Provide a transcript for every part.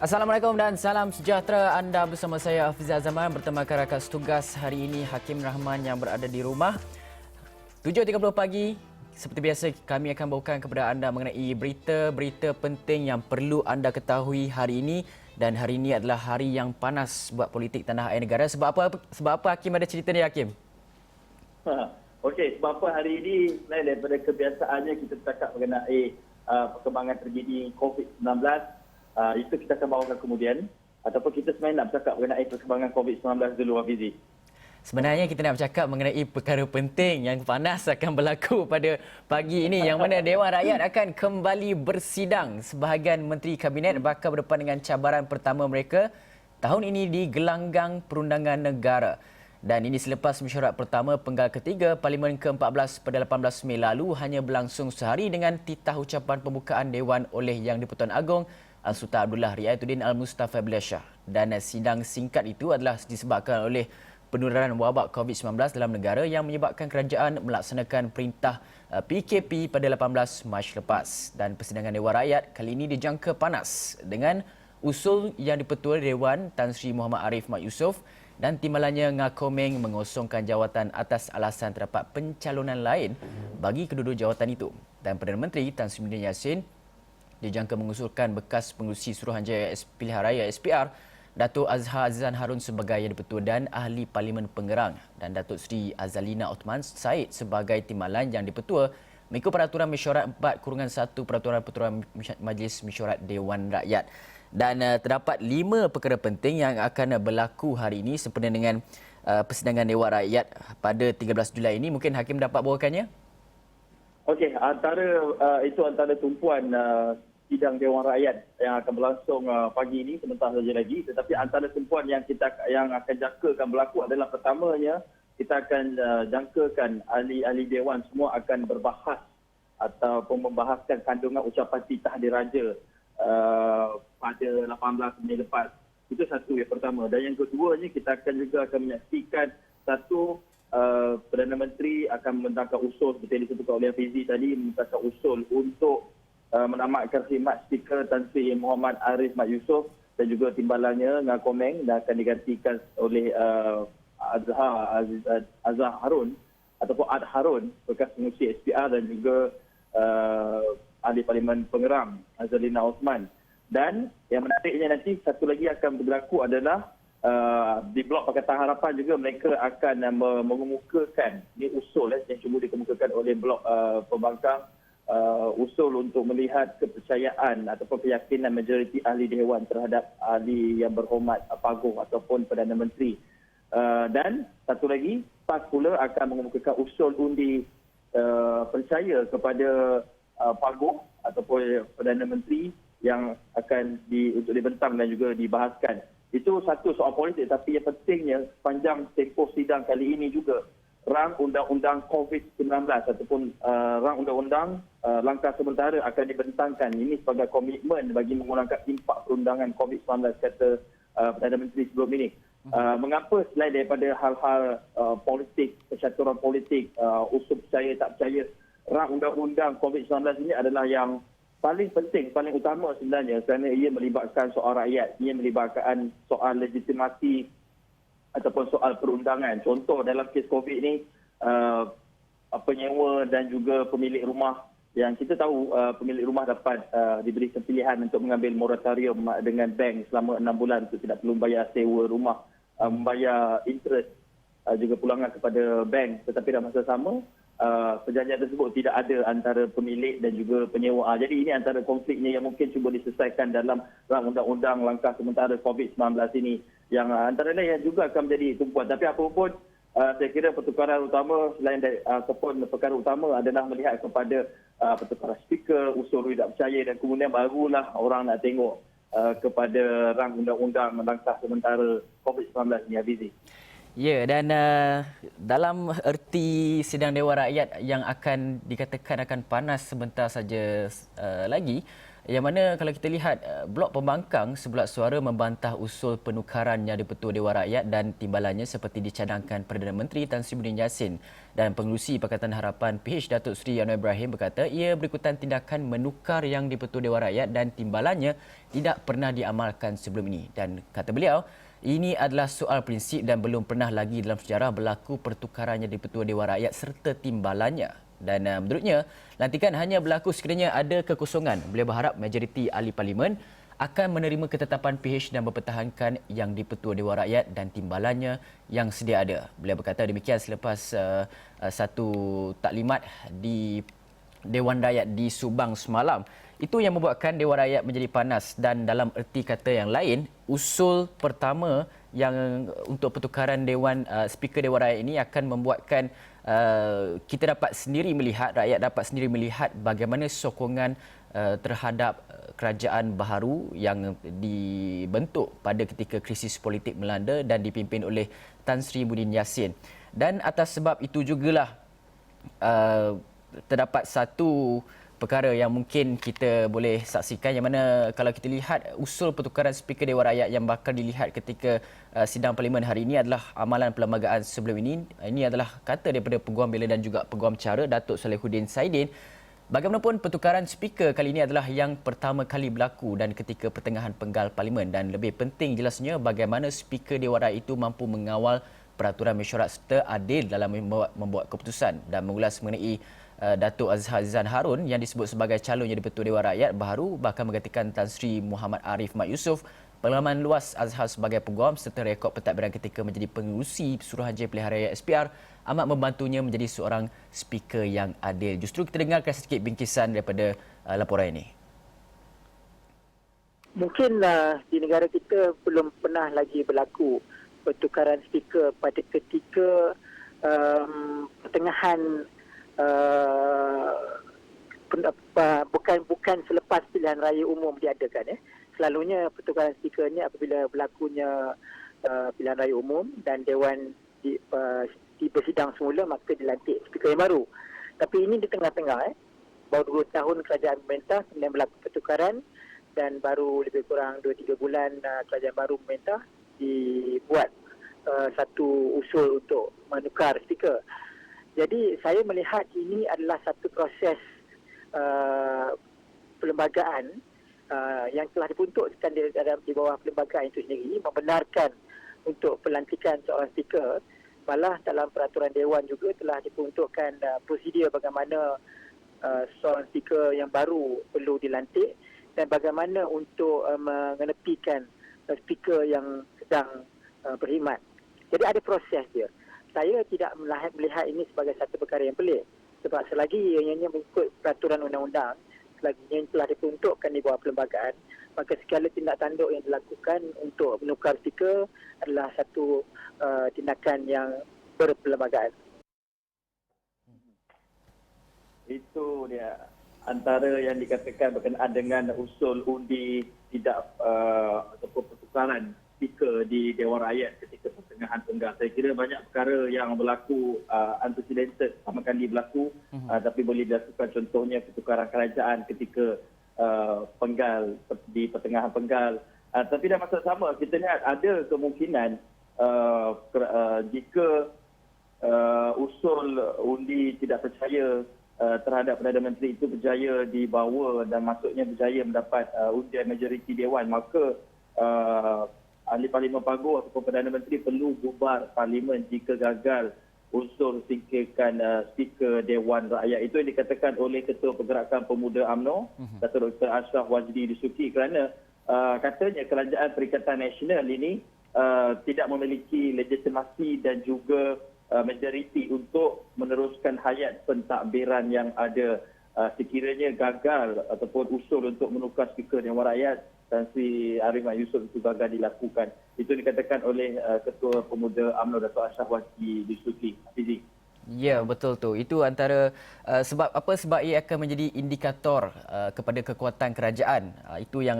Assalamualaikum dan salam sejahtera. Anda bersama saya Hafizah Zaman bertemakan rakan setugas hari ini Hakim Rahman yang berada di rumah. 7.30 pagi, seperti biasa kami akan bawakan kepada anda mengenai berita-berita penting yang perlu anda ketahui hari ini. Dan hari ini adalah hari yang panas buat politik tanah air negara. Sebab apa Hakim ada cerita ni, Hakim? Okey, sebab apa hari ini selain daripada kebiasaannya kita bercakap mengenai perkembangan terjadi COVID-19, itu kita akan bawakan kemudian, ataupun kita sebenarnya nak bercakap mengenai perkembangan COVID-19 dulu, Hafizi. Sebenarnya kita nak bercakap mengenai perkara penting yang panas akan berlaku pada pagi ini, yang mana Dewan Rakyat akan kembali bersidang. Sebahagian Menteri Kabinet bakal berdepan dengan cabaran pertama mereka tahun ini di gelanggang perundangan negara. Dan ini selepas mesyuarat pertama penggal ketiga Parlimen ke-14 pada 18 Mei lalu hanya berlangsung sehari dengan titah ucapan pembukaan Dewan oleh Yang di-Pertuan Agong Sultan Abdullah Riayatuddin Al-Mustafa Billah. Dan sidang singkat itu adalah disebabkan oleh penularan wabak COVID-19 dalam negara yang menyebabkan kerajaan melaksanakan perintah PKP pada 18 Mac lepas. Dan persidangan Dewan Rakyat kali ini dijangka panas dengan usul yang dipertua Dewan Tan Sri Muhammad Arif Mat Yusof dan timbalannya Ngakomeng mengosongkan jawatan atas alasan terdapat pencalonan lain bagi kedua-dua jawatan itu. Dan Perdana Menteri Tan Sri Muhyiddin Yassin dijangka mengusulkan bekas pengerusi Suruhanjaya Pilihan Raya SPR Datuk Azhar Azizan Harun sebagai Yang di-Pertua dan Ahli Parlimen Pengerang dan Datuk Seri Azalina Othman Said sebagai Timbalan Yang di-Pertua mengikut Peraturan Mesyuarat 4/1 Peraturan Majlis Mesyuarat Dewan Rakyat. Dan terdapat 5 perkara penting yang akan berlaku hari ini sempena dengan persidangan Dewan Rakyat pada 13 Julai ini. Mungkin Hakim dapat bawakannya? Okey, antara tumpuan sidang Dewan Rakyat yang akan berlangsung pagi ini sebentar saja lagi, tetapi antara tumpuan yang akan jangkakan berlaku adalah pertamanya kita akan jangkakan ahli-ahli dewan semua akan berbahas ataupun membahaskan kandungan ucapan titah diraja pada 18 Mei lepas. Itu satu yang pertama. Dan yang keduanya kita akan menyaksikan satu Perdana Menteri akan menentangkan usul seperti yang disebutkan oleh Hafizi tadi, menentangkan usul untuk menamatkan khidmat Speaker Tan Sri Muhammad Arif Mat Yusof dan juga timbalannya Ngakomeng dan akan digantikan oleh Azhar Harun ataupun Ad Harun bekas pengerusi SPR dan juga Ahli Parlimen Pengerang Azalina Othman. Dan yang menariknya nanti satu lagi akan berlaku adalah di Blok Pakatan Harapan juga mereka akan mengemukakan ini usul yang cuba dikemukakan oleh Blok Pembangkang, usul untuk melihat kepercayaan ataupun keyakinan majoriti ahli dewan terhadap ahli yang berhormat Pagong ataupun Perdana Menteri. Dan satu lagi, PAS pula akan mengemukakan usul undi percaya kepada Pagong ataupun Perdana Menteri yang akan untuk dibentang dan juga dibahaskan. Itu satu soal politik, tapi yang pentingnya sepanjang tempoh sidang kali ini juga rang undang-undang COVID-19 ataupun rang undang-undang langkah sementara akan dibentangkan. Ini sebagai komitmen bagi mengurangkan impak perundangan COVID-19, kata Perdana Menteri sebelum ini. Mengapa selain daripada hal-hal politik, percaturan politik, usul percaya tak percaya, rang undang-undang COVID-19 ini adalah yang paling penting, paling utama sebenarnya kerana ia melibatkan soal rakyat, ia melibatkan soal legitimasi ataupun soal perundangan. Contoh dalam kes COVID ni, penyewa dan juga pemilik rumah yang kita tahu pemilik rumah dapat diberi pilihan untuk mengambil moratorium dengan bank selama 6 bulan untuk tidak perlu membayar sewa rumah, membayar interest juga pulangan kepada bank, tetapi dalam masa sama perjanjian tersebut tidak ada antara pemilik dan juga penyewa. Jadi ini antara konfliknya yang mungkin cuba diselesaikan dalam rang undang-undang langkah sementara COVID-19 ini yang antara lain yang juga akan menjadi tumpuan. Tapi apapun, saya kira pertukaran utama selain ataupun perkara utama adalah melihat kepada pertukaran speaker, usul tidak percaya dan kemudian barulah orang nak tengok kepada rang undang-undang langkah sementara COVID-19 ini, Hafizi. Ya, dan dalam erti sidang Dewan Rakyat yang akan dikatakan akan panas sebentar saja lagi, Yang mana kalau kita lihat Blok Pembangkang sebulat suara membantah usul penukaran yang di-Pertua Dewan Rakyat dan timbalannya seperti dicadangkan Perdana Menteri Tan Sri Muhyiddin Yassin. Dan Pengerusi Pakatan Harapan PH Datuk Seri Anwar Ibrahim berkata ia berikutan tindakan menukar yang di-Pertua Dewan Rakyat dan timbalannya tidak pernah diamalkan sebelum ini. Dan kata beliau, ini adalah soal prinsip dan belum pernah lagi dalam sejarah berlaku pertukarannya di-Pertua Dewan Rakyat serta timbalannya. Dan menurutnya, lantikan hanya berlaku sekiranya ada kekosongan. Beliau berharap majoriti ahli parlimen akan menerima ketetapan PH dan mempertahankan yang di-Pertua Dewan Rakyat dan timbalannya yang sedia ada. Beliau berkata demikian selepas satu taklimat di Dewan Rakyat di Subang semalam. Itu yang membuatkan Dewan Rakyat menjadi panas dan dalam erti kata yang lain, usul pertama yang untuk pertukaran Speaker Dewan Rakyat ini akan membuatkan kita dapat sendiri melihat, rakyat dapat sendiri melihat bagaimana sokongan terhadap kerajaan baharu yang dibentuk pada ketika krisis politik melanda dan dipimpin oleh Tan Sri Muhyiddin Yassin. Dan atas sebab itu jugalah terdapat satu perkara yang mungkin kita boleh saksikan, yang mana kalau kita lihat usul pertukaran Speaker Dewan Rakyat yang bakal dilihat ketika sidang parlimen hari ini adalah amalan perlembagaan sebelum ini. Ini adalah kata daripada Peguam Bela dan juga Peguam Cara Datuk Salehuddin Saidin. Bagaimanapun pertukaran Speaker kali ini adalah yang pertama kali berlaku dan ketika pertengahan penggal parlimen, dan lebih penting jelasnya bagaimana Speaker Dewan Rakyat itu mampu mengawal peraturan mesyuarat serta adil dalam membuat keputusan. Dan mengulas mengenai Datuk Azhar Harun yang disebut sebagai calon yang di-Pertua Dewan Rakyat baharu bakal menggantikan Tan Sri Muhammad Arif Mat Yusof. Pengalaman luas Azhar sebagai peguam serta rekod pentadbiran ketika menjadi pengerusi Suruhanjaya Pilihan Raya SPR amat membantunya menjadi seorang speaker yang adil. Justru kita dengarkan sedikit bingkisan daripada laporan ini. Mungkin di negara kita belum pernah lagi berlaku pertukaran speaker pada ketika pertengahan bukan selepas pilihan raya umum diadakan. Selalunya pertukaran speaker ni apabila berlakunya pilihan raya umum dan Dewan bersidang semula, maka dilantik speaker yang baru. Tapi ini di tengah-tengah, baru 2 tahun kerajaan pemerintah, kemudian berlaku pertukaran dan baru lebih kurang 2-3 bulan kerajaan baru pemerintah dibuat satu usul untuk menukar speaker. Jadi saya melihat ini adalah satu proses perlembagaan yang telah dipuntukkan di bawah perlembagaan itu sendiri, membenarkan untuk pelantikan seorang speaker. Malah dalam peraturan Dewan juga telah dipuntukkan prosedur bagaimana seorang speaker yang baru perlu dilantik dan bagaimana untuk mengenepikan speaker yang sedang berkhidmat. Jadi ada proses dia. Saya tidak melihat ini sebagai satu perkara yang pelik. Sebab selagi ianya mengikut peraturan undang-undang, selagi yang telah diperuntukkan di bawah perlembagaan, maka segala tindak tanduk yang dilakukan untuk menukar speaker adalah satu tindakan yang berperlembagaan. Itu dia antara yang dikatakan berkenaan dengan usul undi tidak ataupun pertukaran speaker di Dewan Rakyat ketika pertengahan penggal. Saya kira banyak perkara yang berlaku unprecedented sama kali berlaku, tapi boleh dilakukan, contohnya pertukaran kerajaan ketika penggal di pertengahan penggal. Tapi dalam masa sama kita lihat ada kemungkinan jika usul undi tidak percaya terhadap Perdana Menteri itu berjaya dibawa dan maksudnya berjaya mendapat undian majoriti Dewan, maka ahli Parlimen Paguh ataupun Perdana Menteri perlu bubar Parlimen jika gagal unsur singkirkan Speaker Dewan Rakyat. Itu yang dikatakan oleh Ketua Pergerakan Pemuda UMNO, Datuk Dr. Ashraf Wajdi Disuki, kerana katanya Kerajaan Perikatan Nasional ini tidak memiliki legitimasi dan juga majoriti untuk meneruskan hayat pentadbiran yang ada. Sekiranya gagal ataupun usul untuk menukar Speaker Dewan Rakyat, Tan Sri Arif Mat Yusof itu gagal dilakukan. Itu dikatakan oleh Ketua Pemuda UMNO Datuk Ashraf Wajdi Disuki. Ya, betul tu. Itu antara sebab ia akan menjadi indikator kepada kekuatan kerajaan. Itu yang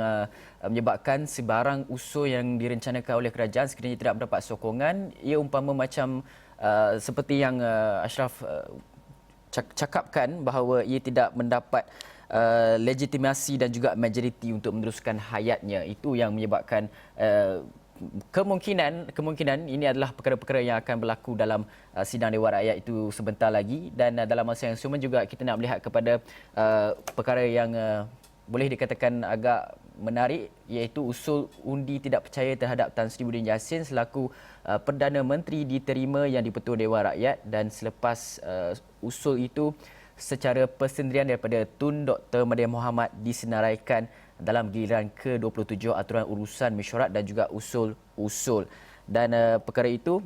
menyebabkan sebarang usul yang direncanakan oleh kerajaan sekiranya tidak mendapat sokongan, ia umpama macam seperti yang Ashraf cakapkan bahawa ia tidak mendapat legitimasi dan juga majoriti untuk meneruskan hayatnya. Itu yang menyebabkan kemungkinan ini adalah perkara-perkara yang akan berlaku dalam sidang Dewan Rakyat itu sebentar lagi, dan dalam masa yang sama juga kita nak melihat kepada perkara yang boleh dikatakan agak menarik, iaitu usul undi tidak percaya terhadap Tan Sri Muhyiddin Yassin selaku Perdana Menteri diterima yang di-Pertua Dewan Rakyat, dan selepas usul itu secara persendirian daripada Tun Dr. Mahathir Mohamad disenaraikan dalam giliran ke-27 aturan urusan mesyuarat dan juga usul-usul. Dan perkara itu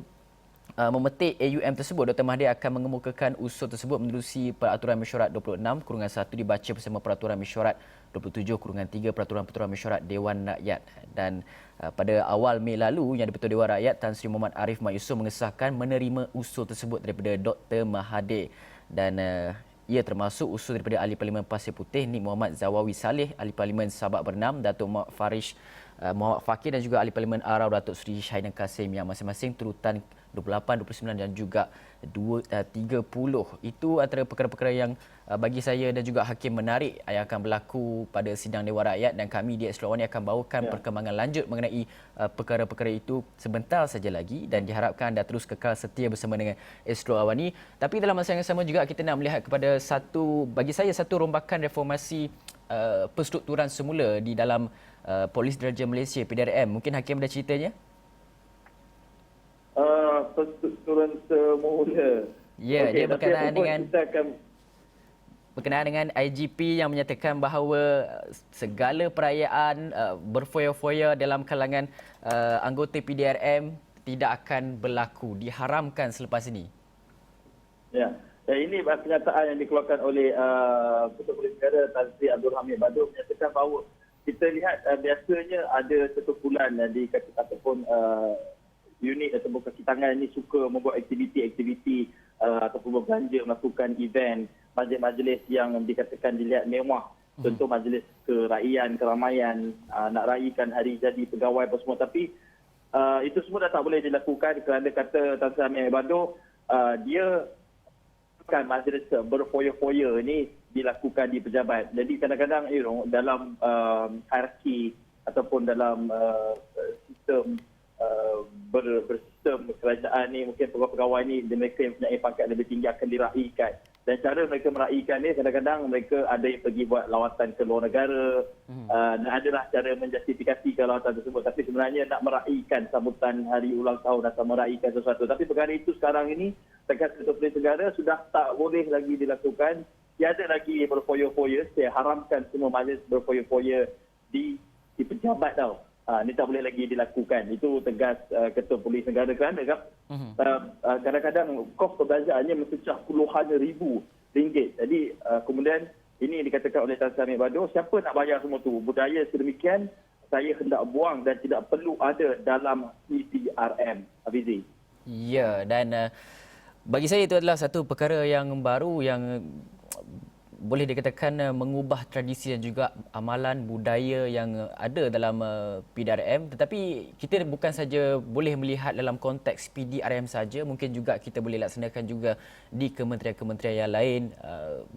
memetik AUM tersebut, Dr. Mahathir akan mengemukakan usul tersebut menerusi Peraturan Mesyuarat 26/1 dibaca bersama Peraturan Mesyuarat 27/3 Peraturan Mesyuarat Dewan Rakyat. Dan pada awal Mei lalu, Yang di-Pertua Dewan Rakyat Tan Sri Muhammad Arif Mat Yusof mengesahkan menerima usul tersebut daripada Dr. Mahathir, dan ia termasuk usul daripada Ahli Parlimen Pasir Putih Nik Muhammad Zawawi Saleh, Ahli Parlimen Sabak Bernam Datuk Muhammad Fakir, dan juga Ahli Parlimen Arau Datuk Seri Syahidan Kasim yang masing-masing turutan 28, 29 dan juga 30. Itu antara perkara-perkara yang bagi saya dan juga hakim menarik yang akan berlaku pada sidang Dewan Rakyat, dan kami di Astro Awani akan bawakan perkembangan lanjut mengenai perkara-perkara itu sebentar saja lagi, dan diharapkan anda terus kekal setia bersama dengan Astro Awani. Tapi dalam masa yang sama juga kita nak melihat kepada bagi saya satu rombakan reformasi perstrukturan semula di dalam Polis Diraja Malaysia PDRM. Mungkin hakim ada ceritanya? Perstrukturan semula. Ya, dia berkenaan dengan akan IGP yang menyatakan bahawa segala perayaan berfoya-foya dalam kalangan anggota PDRM tidak akan berlaku, diharamkan selepas ini. Ya, dan ini pernyataan yang dikeluarkan oleh Ketua Polis Negara Tan Sri Abdul Hamid Badu, menyatakan bahawa kita lihat biasanya ada sekumpulan di ataupun unit ataupun kaki tangan ini suka membuat aktiviti-aktiviti ataupun berbelanja, melakukan event, majlis-majlis yang dikatakan dilihat mewah. Contoh majlis kerakyaan, keramaian, nak raikan hari jadi pegawai apa semua. Tapi itu semua dah tak boleh dilakukan kerana kata Tan Sri Hamid Badu, dia bukan majlis berfoya-foya ini dilakukan di pejabat. Jadi kadang-kadang dalam hierarki ataupun dalam sistem bersistem kerajaan ni, mungkin pegawai-pegawai ni mereka yang punya pangkat lebih tinggi akan diraikan. Dan cara mereka meraikan ni kadang-kadang mereka ada yang pergi buat lawatan ke luar negara, dan adalah cara menjustifikasikan lawatan tersebut. Tapi sebenarnya nak meraikan sambutan hari ulang tahun atau meraikan sesuatu. Tapi perkara itu sekarang ini dekat Ketua Polis Negara sudah tak boleh lagi dilakukan. Tiada lagi berfoya-foya. Saya haramkan semua majlis berfoya-foya di pejabat tau. Ini tak boleh lagi dilakukan. Itu tegas Ketua Polis Negara kerana kadang-kadang kos perbelanjaannya mencecah puluhan ribu ringgit. Jadi kemudian ini dikatakan oleh Tan Sri Hamid Badu, siapa nak bayar semua tu? Budaya sedemikian saya hendak buang dan tidak perlu ada dalam PDRM. Hafizi. Ya, dan bagi saya itu adalah satu perkara yang baru yang boleh dikatakan mengubah tradisi dan juga amalan budaya yang ada dalam PDRM. Tetapi kita bukan saja boleh melihat dalam konteks PDRM saja, mungkin juga kita boleh laksanakan juga di kementerian-kementerian yang lain,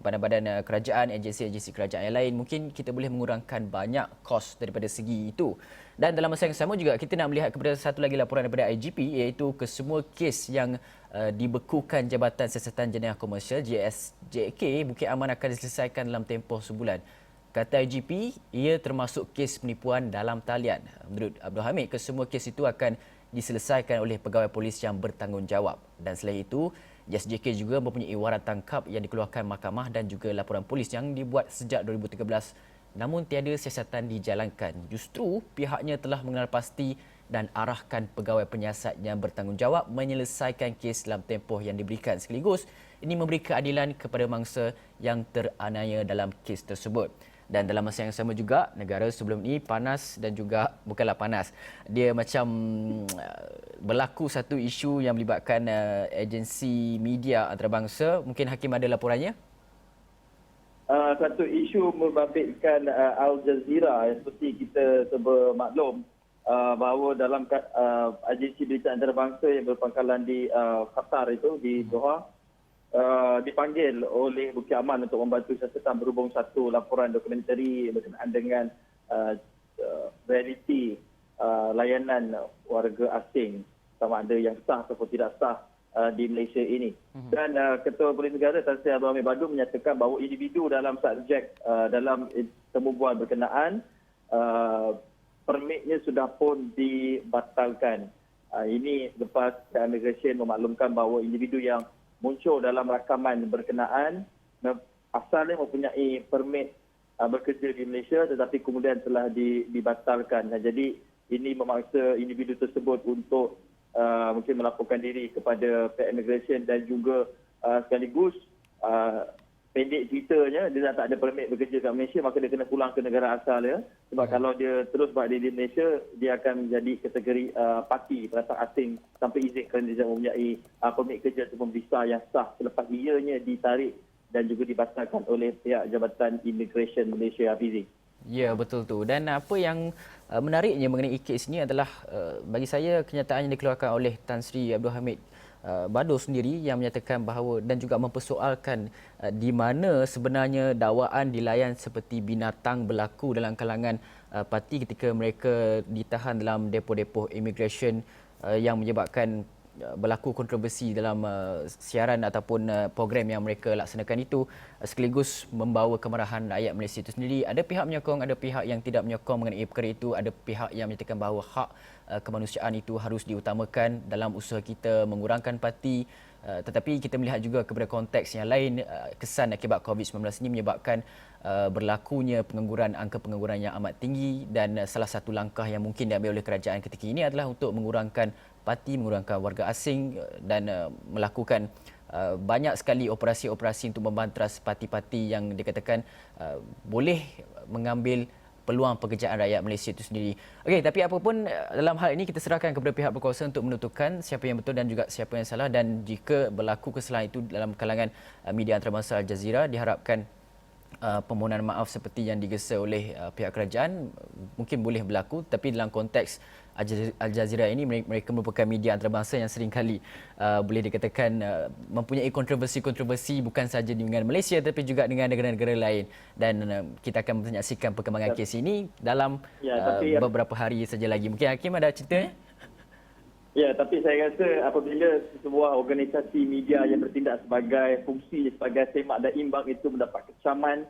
badan-badan kerajaan, agensi-agensi kerajaan yang lain. Mungkin kita boleh mengurangkan banyak kos daripada segi itu. Dan dalam masa yang sama juga kita nak melihat kepada satu lagi laporan daripada IGP, iaitu kesemua kes yang dibekukan Jabatan Siasatan Jenayah Komersial JSJK Bukit Aman akan diselesaikan dalam tempoh sebulan. Kata IGP, ia termasuk kes penipuan dalam talian. Menurut Abdul Hamid, kesemua kes itu akan diselesaikan oleh pegawai polis yang bertanggungjawab. Dan selain itu, JSJK juga mempunyai waran tangkap yang dikeluarkan mahkamah dan juga laporan polis yang dibuat sejak 2013, namun tiada siasatan dijalankan. Justru pihaknya telah mengenal pasti dan arahkan pegawai penyiasat yang bertanggungjawab menyelesaikan kes dalam tempoh yang diberikan. Sekaligus, ini memberi keadilan kepada mangsa yang teraniaya dalam kes tersebut. Dan dalam masa yang sama juga, negara sebelum ini panas dan juga, bukanlah panas, dia macam berlaku satu isu yang melibatkan agensi media antarabangsa. Mungkin Hakim ada laporannya? Satu isu membabitkan Al Jazeera, seperti kita bermaklum bahawa dalam agensi berita antarabangsa yang berpangkalan di Qatar itu, di Doha, dipanggil oleh Bukit Aman untuk membantu serta berhubung satu laporan dokumentari berkenaan dengan realiti layanan warga asing sama ada yang sah ataupun tidak sah di Malaysia ini. Dan Ketua Polis Negara Tan Sri Abdul Hamid Badu menyatakan bahawa individu dalam subjek dalam temu bual berkenaan permitnya sudah pun dibatalkan. Ini lepas Immigration memaklumkan bahawa individu yang muncul dalam rakaman berkenaan asalnya mempunyai permit bekerja di Malaysia tetapi kemudian telah dibatalkan. Jadi ini memaksa individu tersebut untuk mungkin melaporkan diri kepada pihak Immigration dan juga sekaligus pendek ceritanya dia dah tak ada permit bekerja kat Malaysia, maka dia kena pulang ke negara asal dia. Sebab kalau dia terus berada di Malaysia, dia akan menjadi kategori parti pendatang asing tanpa izin kerana dia mempunyai permit kerja ataupun visa yang sah selepas ianya ditarik dan juga dibatalkan oleh pihak Jabatan Immigration Malaysia, Hafizi. Ya, betul tu. Dan apa yang menariknya mengenai kes ini adalah bagi saya kenyataan yang dikeluarkan oleh Tan Sri Abdul Hamid Badu sendiri yang menyatakan bahawa dan juga mempersoalkan di mana sebenarnya dakwaan dilayan seperti binatang berlaku dalam kalangan parti ketika mereka ditahan dalam depo-depo immigration yang menyebabkan berlaku kontroversi dalam siaran ataupun program yang mereka laksanakan itu sekaligus membawa kemarahan rakyat Malaysia itu sendiri. Ada pihak menyokong, ada pihak yang tidak menyokong mengenai perkara itu, ada pihak yang menyatakan bahawa hak kemanusiaan itu harus diutamakan dalam usaha kita mengurangkan parti. Tetapi kita melihat juga kepada konteks yang lain, kesan akibat COVID-19 ini menyebabkan berlakunya angka pengangguran yang amat tinggi dan salah satu langkah yang mungkin diambil oleh kerajaan ketika ini adalah untuk mengurangkan parti, mengurangkan warga asing dan melakukan banyak sekali operasi-operasi untuk membantras parti-parti yang dikatakan boleh mengambil peluang pekerjaan rakyat Malaysia itu sendiri. Okey, tapi apapun dalam hal ini kita serahkan kepada pihak berkuasa untuk menentukan siapa yang betul dan juga siapa yang salah, dan jika berlaku kesalahan itu dalam kalangan media antarabangsa Al Jazeera, diharapkan permohonan maaf seperti yang digesa oleh pihak kerajaan mungkin boleh berlaku, tapi dalam konteks Al Jazeera ini mereka merupakan media antarabangsa yang seringkali boleh dikatakan mempunyai kontroversi bukan sahaja dengan Malaysia tapi juga dengan negara-negara lain, dan kita akan menyaksikan perkembangan kes ini dalam beberapa hari saja lagi. Mungkin Hakim ada ceritanya? Ya, tapi saya rasa apabila sebuah organisasi media yang bertindak sebagai fungsi sebagai semak dan imbang itu mendapat kecaman,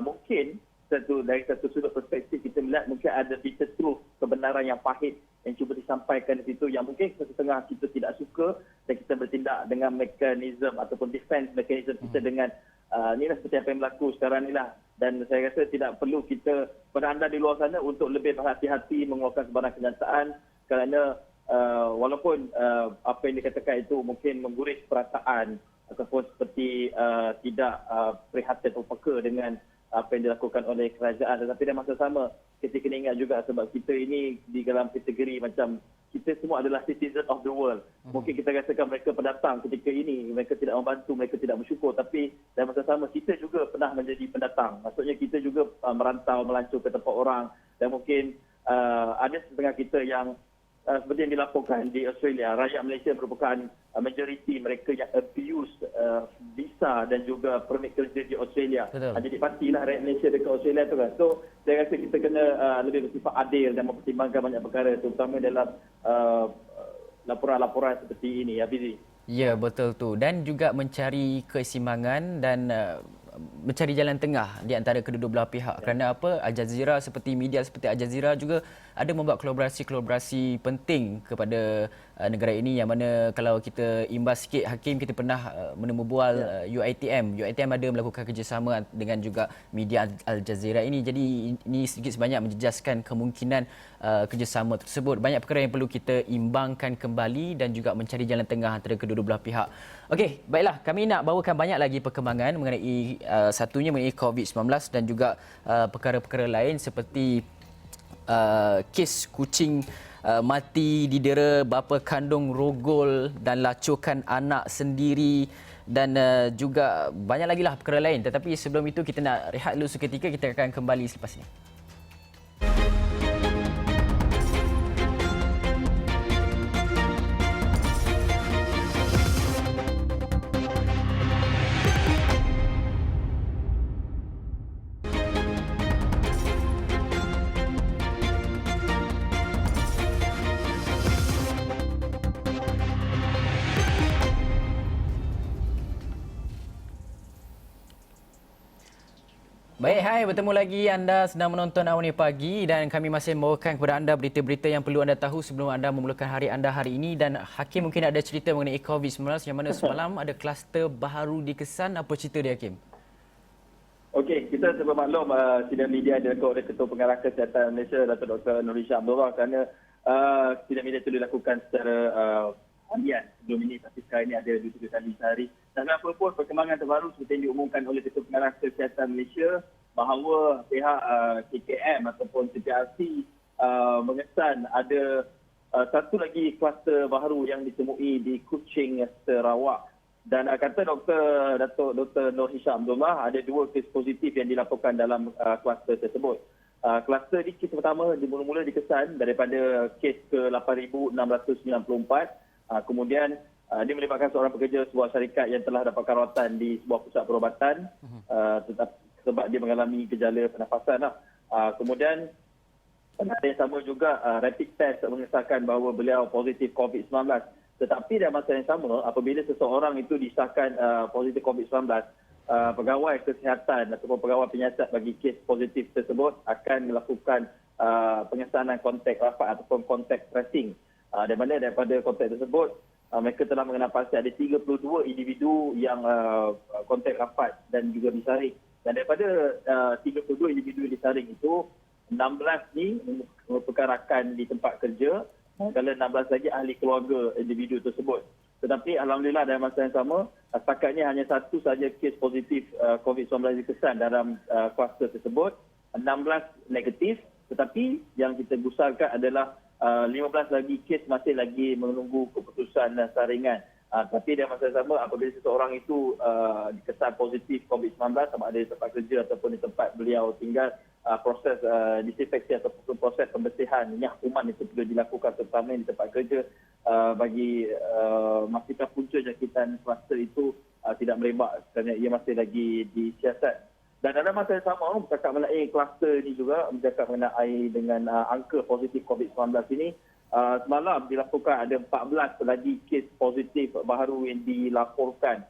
mungkin dari satu sudut perspektif kita melihat mungkin ada bitter truth, kebenaran yang pahit yang cuba disampaikan di situ yang mungkin setengah kita tidak suka, dan kita bertindak dengan mekanisme ataupun defense mekanisme kita dengan inilah seperti apa yang berlaku sekarang inilah. Dan saya rasa tidak perlu kita, pada anda di luar sana, untuk lebih berhati-hati mengeluarkan sebarang kenyataan kerana walaupun apa yang dikatakan itu mungkin mengguris perasaan ataupun seperti tidak prihatin atau peka dengan apa yang dilakukan oleh kerajaan, tetapi dalam masa sama kita kena ingat juga sebab kita ini di dalam kategori macam kita semua adalah citizen of the world. Mungkin kita rasakan mereka pendatang ketika ini, mereka tidak membantu, mereka tidak bersyukur, tapi dalam masa sama kita juga pernah menjadi pendatang. Maksudnya kita juga merantau, melancur ke tempat orang, dan mungkin ada setengah kita yang seperti yang dilaporkan di Australia, rakyat Malaysia merupakan majoriti mereka yang abuse visa dan juga permit kerja di Australia. Jadi pastilah rakyat Malaysia dekat Australia tu kan. So saya rasa kita kena lebih bersifat adil dan mempertimbangkan banyak perkara, terutama dalam laporan-laporan seperti ini, Hafizi. Ya, betul tu. Dan juga mencari keseimbangan dan mencari jalan tengah di antara kedua belah pihak. Kerana apa? Al Jazeera seperti media seperti Al Jazeera juga ada membuat kolaborasi penting kepada negara ini, yang mana kalau kita imbas sikit Hakim, kita pernah menemu bual UiTM. UiTM ada melakukan kerjasama dengan juga media Al Jazeera ini. Jadi ini sedikit sebanyak menjejaskan kemungkinan kerjasama tersebut. Banyak perkara yang perlu kita imbangkan kembali dan juga mencari jalan tengah antara kedua belah pihak. Okey, baiklah, kami nak bawakan banyak lagi perkembangan mengenai satunya mengenai COVID-19 dan juga perkara-perkara lain seperti kes kucing mati didera bapa kandung rogol dan lacurkan anak sendiri, dan juga banyak lagi lah perkara lain. Tetapi sebelum itu kita nak rehat dulu seketika, kita akan kembali selepas ini. Baik, hai, bertemu lagi. Anda sedang menonton Awani Pagi dan kami masih membawakan kepada anda berita-berita yang perlu anda tahu sebelum anda memulakan hari anda hari ini. Dan Hakim mungkin ada cerita mengenai COVID-19 yang mana semalam ada kluster baharu di Kesan. Apa cerita dia, Hakim? Okey, kita sebab maklum sidang media direkod oleh Ketua Pengarah Kesihatan Malaysia, Dato' Dr. Nur Hisham Abdullah, kerana sidang media itu dilakukan secara harian sebelum ini, tapi sekarang ini ada 2-3 kali sehari. Dan apa pun perkembangan terbaru seperti yang diumumkan oleh Ketua Pengarah Kesihatan Malaysia bahawa pihak KKM ataupun CPRC mengesan ada satu lagi kluster baharu yang ditemui di Kuching, Sarawak. Dan kata Dr. Nur Hisham Abdullah, ada 2 kes positif yang dilaporkan dalam kluster tersebut. Kluster di kes pertama dimula-mula dikesan daripada kes ke 8,694. Kemudian dia melibatkan seorang pekerja sebuah syarikat yang telah dapat rawatan di sebuah pusat perubatan sebab dia mengalami gejala pernafasan. Kemudian pada hari yang sama juga rapid test mengesahkan bahawa beliau positif COVID-19. Tetapi dalam masa yang sama, apabila seseorang itu disahkan positif COVID-19, pegawai kesihatan ataupun pegawai penyiasat bagi kes positif tersebut akan melakukan pengesanan kontak rapat ataupun kontak tracing. Di mana daripada kontak tersebut, mereka telah mengenal pasti ada 32 individu yang kontak rapat dan juga disaring. Dan daripada 32 individu yang disaring itu, 16 ni merupakan rakan di tempat kerja, kalau 16 lagi ahli keluarga individu tersebut. Tetapi alhamdulillah dalam masa yang sama, setakat ini hanya satu saja kes positif COVID-19 dikesan dalam kluster tersebut. 16 negatif, tetapi yang kita gusarkan adalah 15 lagi kes masih lagi menunggu keputusan saringan. Tapi dalam masa yang sama, apabila seseorang itu dikesan positif COVID-19 sama ada di tempat kerja ataupun di tempat beliau tinggal, proses disinfeksi ataupun proses pembersihan minyak kuman itu perlu dilakukan terutama di tempat kerja bagi memastikan punca jangkitan kluster itu tidak merebak kerana ia masih lagi disiasat. Dan dalam masa yang sama, bercakap mengenai kluster ini juga, bercakap mengenai dengan angka positif COVID-19 ini, semalam dilaporkan ada 14 lagi kes positif baharu yang dilaporkan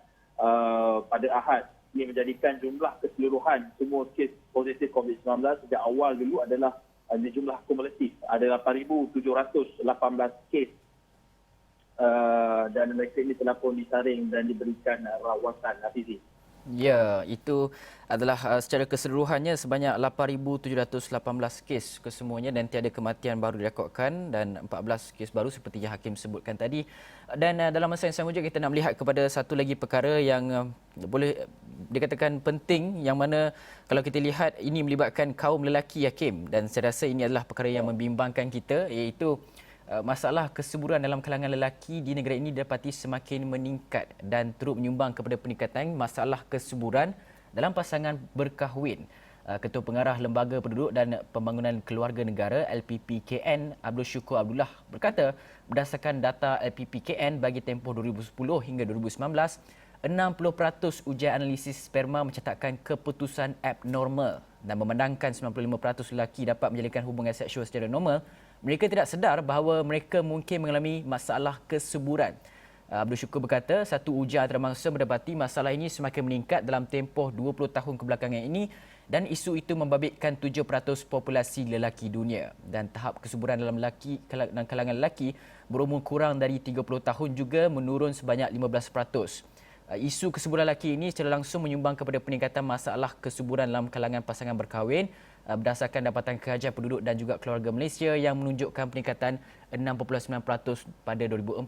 pada Ahad. Ini menjadikan jumlah keseluruhan semua kes positif COVID-19 sejak awal dulu adalah jumlah kumulatif. Ada 8,718 kes dan mereka ini telah pun disaring dan diberikan rawatan. Hafizi. Ya, itu adalah secara keseluruhannya sebanyak 8,718 kes kesemuanya dan tiada kematian baru direkodkan dan 14 kes baru seperti yang Hakim sebutkan tadi. Dan dalam masa yang sama juga kita nak melihat kepada satu lagi perkara yang boleh dikatakan penting, yang mana kalau kita lihat ini melibatkan kaum lelaki, Hakim, dan saya rasa ini adalah perkara yang membimbangkan kita, iaitu masalah kesuburan dalam kalangan lelaki di negara ini didapati semakin meningkat dan turut menyumbang kepada peningkatan masalah kesuburan dalam pasangan berkahwin. Ketua Pengarah Lembaga Penduduk dan Pembangunan Keluarga Negara LPPKN Abdul Syukur Abdullah berkata, berdasarkan data LPPKN bagi tempoh 2010 hingga 2019, 60% ujian analisis sperma mencatatkan keputusan abnormal, dan memandangkan 95% lelaki dapat menjalinkan hubungan seksual secara normal, mereka tidak sedar bahawa mereka mungkin mengalami masalah kesuburan. Abdul Syukur berkata, satu ujian antarabangsa mendapati masalah ini semakin meningkat dalam tempoh 20 tahun kebelakangan ini dan isu itu membabitkan 7% populasi lelaki dunia. Dan tahap kesuburan dalam kalangan lelaki berumur kurang dari 30 tahun juga menurun sebanyak 15%. Isu kesuburan lelaki ini secara langsung menyumbang kepada peningkatan masalah kesuburan dalam kalangan pasangan berkahwin berdasarkan Dapatan Kerajaan Penduduk dan juga Keluarga Malaysia yang menunjukkan peningkatan 6.9% pada 2004,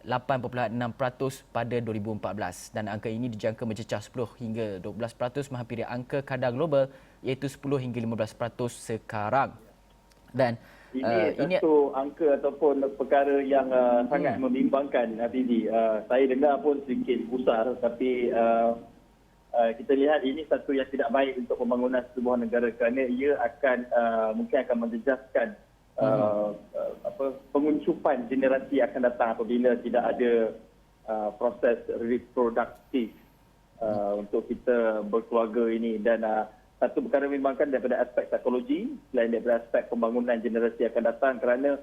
8.6% pada 2014 dan angka ini dijangka mencecah 10 hingga 12% menghampiri angka kadar global iaitu 10 hingga 15% sekarang. Dan ini satu angka ataupun perkara yang sangat membimbangkan, Hafizi. Saya dengar pun sedikit gusar, tapi kita lihat ini satu yang tidak baik untuk pembangunan sebuah negara kerana ia akan mungkin akan menjejaskan penguncupan generasi akan datang apabila tidak ada proses reproduktif untuk kita berkeluarga ini. Dan satu perkara membimbangkan daripada aspek psikologi selain daripada aspek pembangunan generasi akan datang, kerana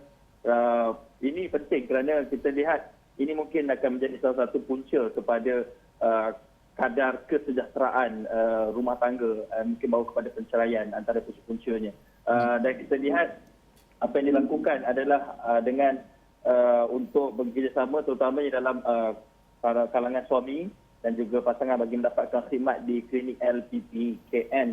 ini penting kerana kita lihat ini mungkin akan menjadi salah satu punca kepada kadar kesejahteraan rumah tangga mungkin bawa kepada perceraian antara punca-puncanya. Dan kita lihat apa yang dilakukan adalah dengan untuk bekerjasama terutamanya dalam kalangan suami dan juga pasangan bagi mendapatkan khidmat di klinik LPPKN,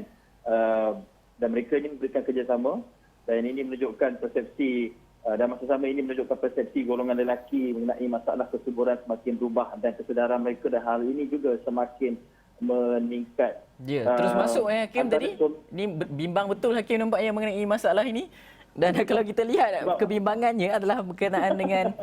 dan mereka ini memberikan kerjasama dan ini menunjukkan persepsi dan masa sama ini menunjukkan persepsi golongan lelaki mengenai masalah kesuburan semakin berubah dan kesedaran mereka dan hal ini juga semakin meningkat. Ya, terus masuk Hakim tadi. Ni bimbang betul Hakim nampaknya mengenai masalah ini. Dan kalau kita lihat kebimbangannya adalah berkenaan dengan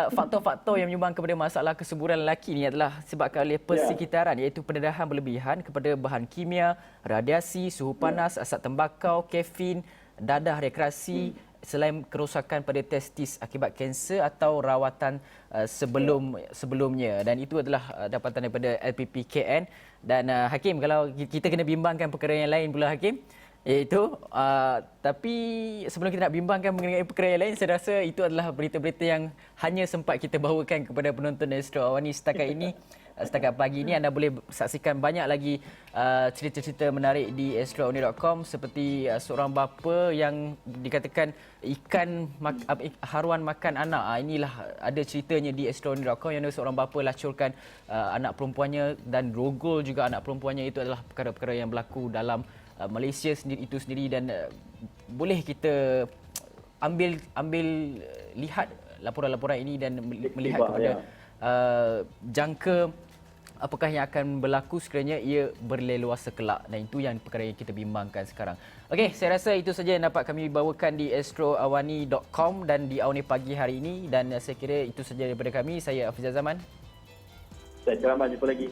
faktor-faktor yang menyumbang kepada masalah kesuburan lelaki ini adalah sebabkan oleh persekitaran, iaitu pendedahan berlebihan kepada bahan kimia, radiasi, suhu panas, asap tembakau, kafein, dadah rekreasi, selain kerosakan pada testis akibat kanser atau rawatan sebelumnya. Dan itu adalah dapatan daripada LPPKN. Dan Hakim, kalau kita kena bimbangkan perkara yang lain pula Hakim, iaitu tapi sebelum kita nak bimbangkan mengenai perkara yang lain, saya rasa itu adalah berita-berita yang hanya sempat kita bawakan kepada penonton Astro Awani setakat ini. Setakat pagi ini anda boleh saksikan banyak lagi cerita-cerita menarik di astroawani.com, seperti seorang bapa yang dikatakan haruan makan anak. Inilah ada ceritanya di astroawani.com, yang ada seorang bapa lacurkan anak perempuannya dan rogol juga anak perempuannya. Itu adalah perkara-perkara yang berlaku dalam Malaysia sendiri dan boleh kita ambil lihat laporan-laporan ini dan melihat kepada jangka apakah yang akan berlaku sekiranya ia berleluasa kelak, dan itu yang perkara yang kita bimbangkan sekarang. Okey, saya rasa itu saja yang dapat kami bawakan di astroawani.com dan di Awani Pagi hari ini, dan saya kira itu saja daripada kami. Saya Hafiz Zaman. Saya Ceramah, jumpa lagi.